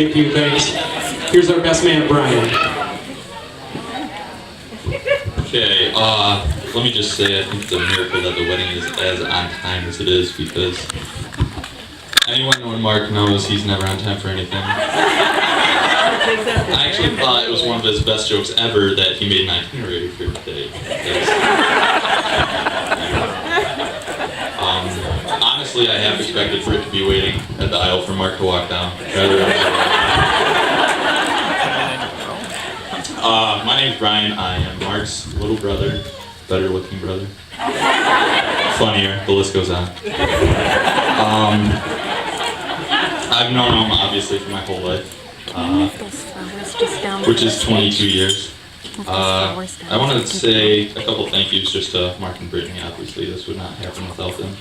Thank you, thanks. Here's our best man, Brian. Okay, let me just say I think it's a miracle that the wedding is as on time as it is, because anyone knowing Mark knows he's never on time for anything. I actually thought it was one of his best jokes ever that he made an itinerary for today. Honestly, I half expected for it to be waiting at the aisle for Mark to walk down. My name's Brian. I am Mark's little brother, better looking brother. Funnier, the list goes on. I've known him obviously for my whole life, which is 22 years. I wanted to say a couple thank yous just to Mark and Brittany. Obviously, this would not happen without them.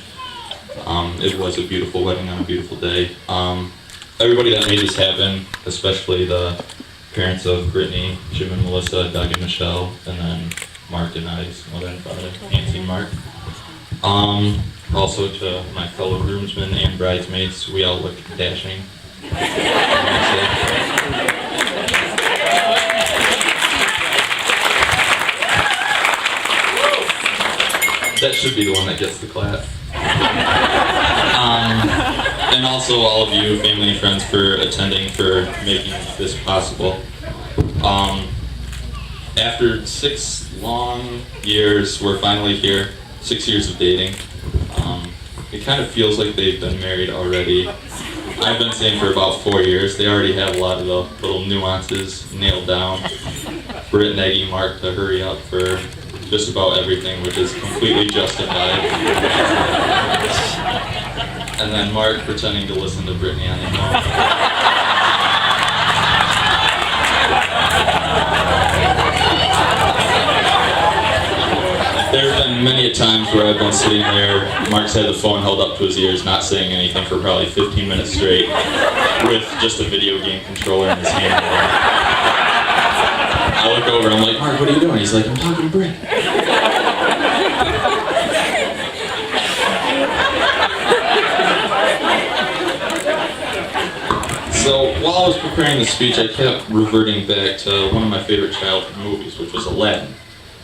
It was a beautiful wedding on a beautiful day. Everybody that made this happen, especially the parents of Brittany, Jim and Melissa, Doug and Michelle, and then Mark and I's mother and father, Nancy and Mark. Also to my fellow groomsmen and bridesmaids, we all look dashing. That should be the one that gets the clap. And also all of you, family and friends, for attending, for making this possible. After 6 long years, we're finally here. 6 years of dating. It kind of feels like they've been married already. I've been saying for about 4 years. They already have a lot of the little nuances nailed down. Britt nagging Mark to hurry up for just about everything, which is completely justified. And then Mark pretending to listen to Brittany on the phone. There have been many times where I've been sitting there, Mark's had the phone held up to his ears, not saying anything for probably 15 minutes straight, with just a video game controller in his hand. I look over and I'm like, Mark, what are you doing? He's like, I'm talking to Britt. So while I was preparing the speech, I kept reverting back to one of my favorite childhood movies, which was Aladdin.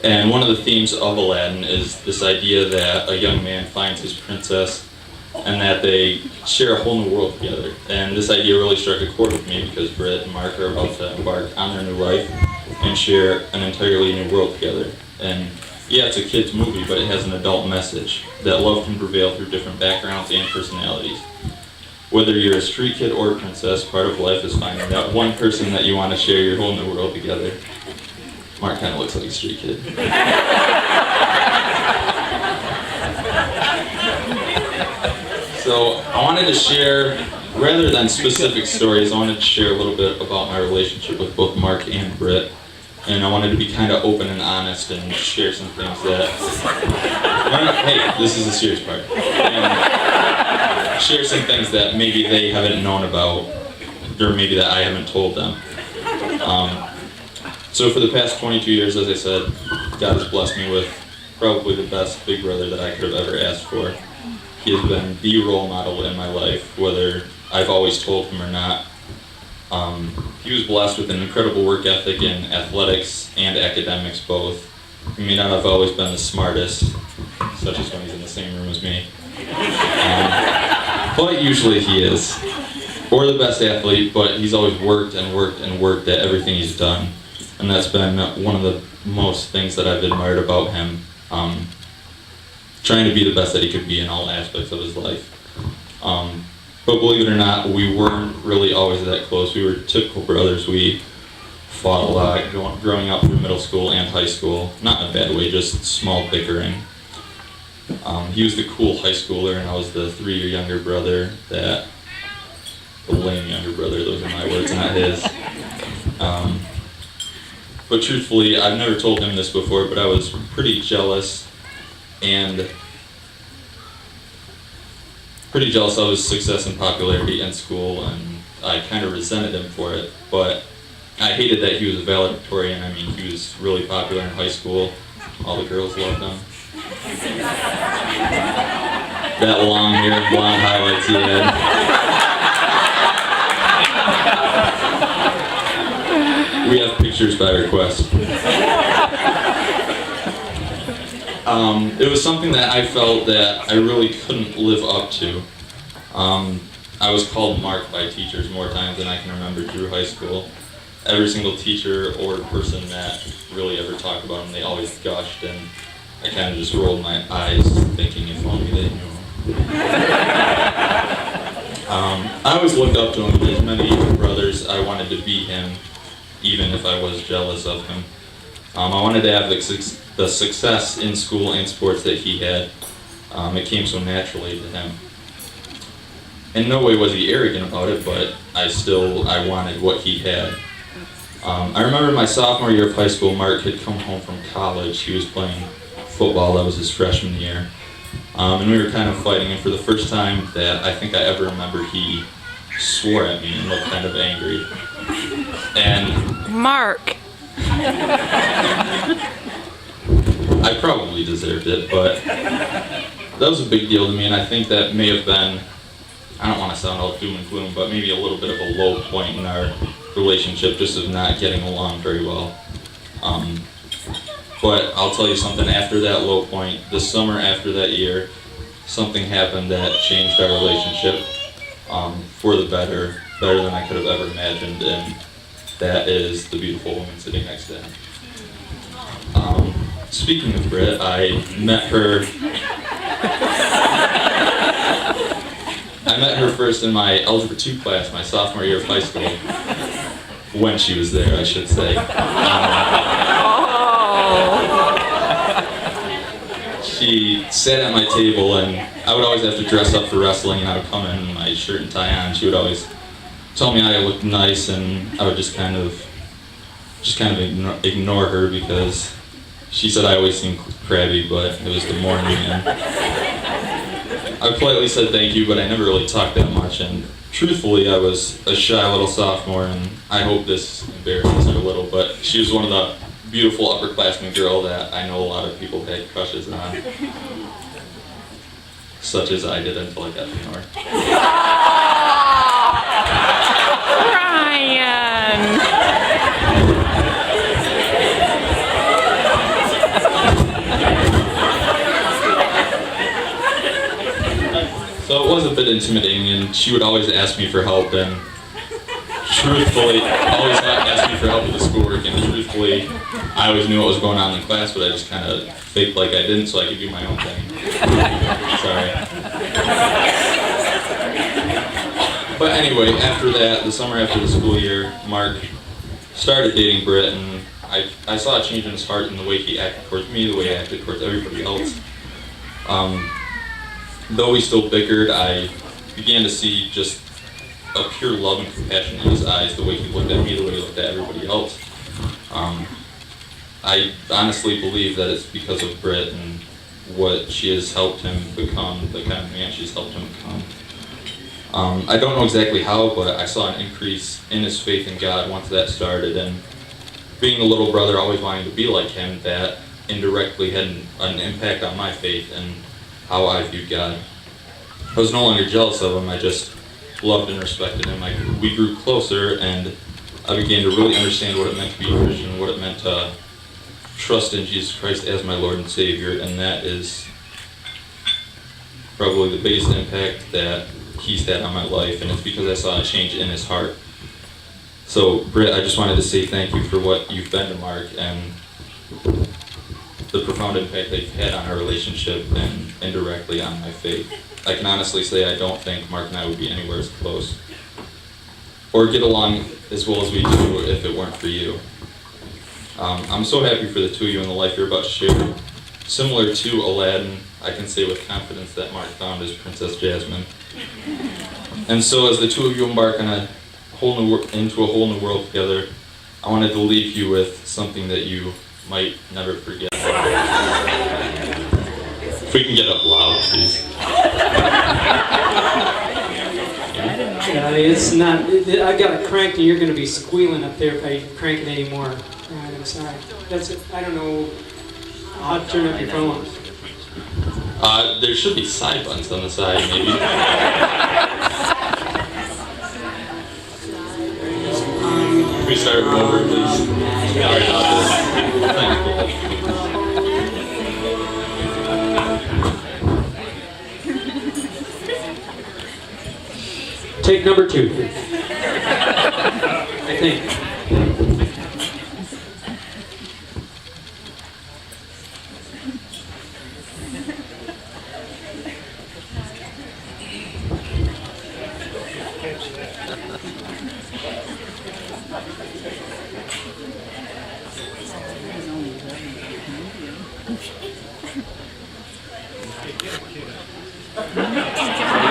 And one of the themes of Aladdin is this idea that a young man finds his princess and that they share a whole new world together. And this idea really struck a chord with me because Britt and Mark are about to embark on their new life and share an entirely new world together. And yeah, it's a kid's movie, but it has an adult message that love can prevail through different backgrounds and personalities. Whether you're a street kid or a princess, part of life is finding that one person that you want to share your whole new world together. Mark kind of looks like a street kid. So I wanted to share, rather than specific stories, I wanted to share a little bit about my relationship with both Mark and Britt. And I wanted to be kind of open and honest and share some things that, hey, this is a serious part. And share some things that maybe they haven't known about, or maybe that I haven't told them. So for the past 22 years, as I said, God has blessed me with probably the best big brother that I could have ever asked for. He has been the role model in my life, whether I've always told him or not. He was blessed with an incredible work ethic in athletics and academics both. He may not have always been the smartest, such as when he's in the same room as me. But usually he is. Or the best athlete, but he's always worked and worked and worked at everything he's done. And that's been one of the most things that I've admired about him. Trying to be the best that he could be in all aspects of his life. But believe it or not, we weren't really always that close. We were typical brothers. We fought a lot growing up through middle school and high school. Not in a bad way, just small bickering. He was the cool high schooler, and I was the 3-year younger brother, the lame younger brother. Those are my words, not his. But truthfully, I've never told him this before, but I was pretty jealous of his success and popularity in school, and I kind of resented him for it. But I hated that he was a valedictorian. I mean, he was really popular in high school. All the girls loved him. That long hair and blonde highlights he had. pictures by request. It was something that I felt that I really couldn't live up to. I was called Mark by teachers more times than I can remember through high school. Every single teacher or person that really ever talked about him, they always gushed, and I kind of just rolled my eyes thinking if only they knew. I always looked up to him. As many brothers, I wanted to be him, even if I was jealous of him. I wanted to have the success in school and sports that he had. It came so naturally to him. In no way was he arrogant about it, but I wanted what he had. I remember my sophomore year of high school, Mark had come home from college. He was playing football. That was his freshman year. And we were kind of fighting, and for the first time that I think I ever remember, he swore at me and looked kind of angry. And Mark! I probably deserved it, but that was a big deal to me, and I think that may have been, I don't want to sound all doom and gloom, but maybe a little bit of a low point in our relationship, just of not getting along very well. But I'll tell you something, after that low point, the summer after that year, something happened that changed our relationship for the better than I could have ever imagined, and that is the beautiful woman sitting next to him. Speaking of Britt, I met her first in my Algebra 2 class, my sophomore year of high school, when she was there, I should say. She sat at my table, and I would always have to dress up for wrestling, and I would come in my shirt and tie on. She would always tell me I looked nice, and I would just kind of ignore her because she said I always seemed crabby, but it was the morning, and I politely said thank you, but I never really talked that much, and truthfully, I was a shy little sophomore, and I hope this embarrasses her a little, but she was one of the beautiful upperclassmen girl that I know a lot of people had crushes on, such as I did until I got to know her. Ryan! So it was a bit intimidating, and she would always ask me for help, and truthfully, always ask me for help with the schoolwork, and truthfully, I always knew what was going on in class, but I just kind of faked like I didn't so I could do my own thing. Sorry. But anyway, after that, the summer after the school year, Mark started dating Britt, and I saw a change in his heart in the way he acted towards me, the way he acted towards everybody else. Though we still bickered, I began to see just a pure love and compassion in his eyes, the way he looked at me, the way he looked at everybody else. I honestly believe that it's because of Britt and what she has helped him become, the kind of man she's helped him become. I don't know exactly how, but I saw an increase in his faith in God once that started, and being a little brother, always wanting to be like him, that indirectly had an impact on my faith and how I viewed God. I was no longer jealous of him, I just loved and respected him. We grew closer, and I began to really understand what it meant to be a Christian, what it meant to trust in Jesus Christ as my Lord and Savior, and that is probably the biggest impact that he's had on my life, and it's because I saw a change in his heart. So, Britt, I just wanted to say thank you for what you've been to Mark, and the profound impact that you've had on our relationship and indirectly on my faith. I can honestly say I don't think Mark and I would be anywhere as close or get along as well as we do if it weren't for you. I'm so happy for the two of you and the life you're about to share. Similar to Aladdin, I can say with confidence that Mark found his Princess Jasmine. And so as the two of you embark on into a whole new world together, I wanted to leave you with something that you might never forget. If we can get up loud, please. It's not. I got it cranked, and you're going to be squealing up there if I crank it anymore. I'm sorry. That's it. I don't know how to turn up your phone. There should be side buttons on the side, maybe. We we start over, please? Sorry about this. Take number 2. I think.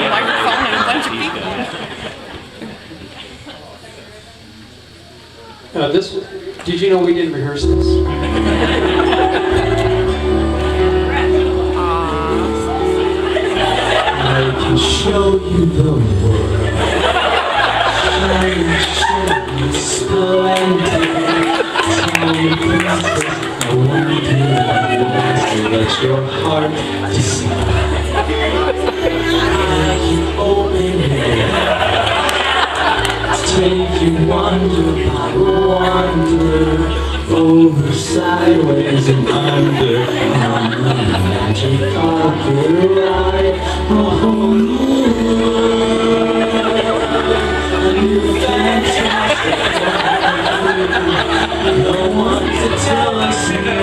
Microphone and a bunch of people. Did you know we didn't rehearse this? I can show you the world. Shining, shining, splendid. Tiny princess, I want you to let your heart decide. I can open it. Take you wonder by wonder, over, sideways, and under. I'm the magic of your life, a whole new world, a new fantastic life. No one to tell us no,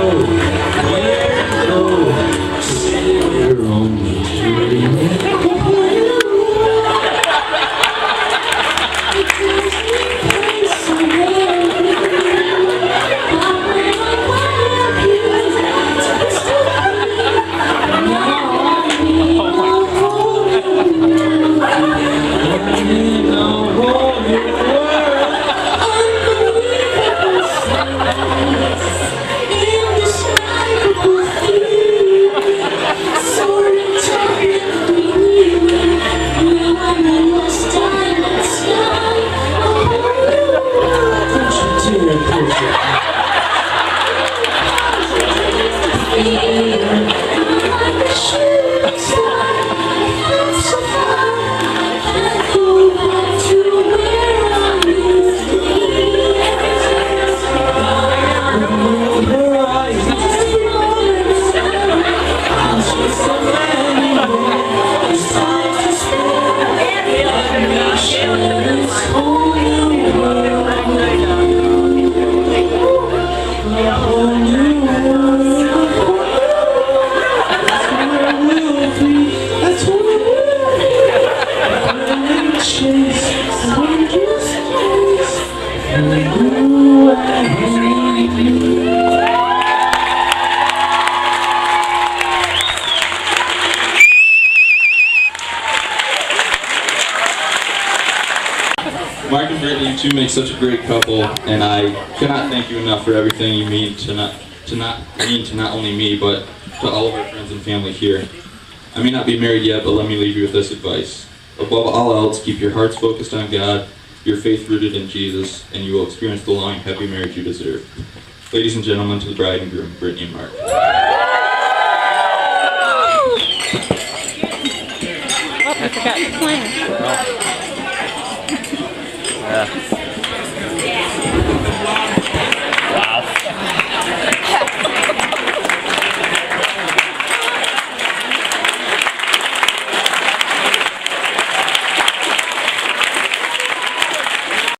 where to go, say we're only dreaming. Mark and Brittany, you two make such a great couple, and I cannot thank you enough for everything you mean to not only me, but to all of our friends and family here. I may not be married yet, but let me leave you with this advice. Above all else, keep your hearts focused on God, your faith rooted in Jesus, and you will experience the long, happy marriage you deserve. Ladies and gentlemen, to the bride and groom, Brittany and Mark. Oh, I forgot to plan. Yeah.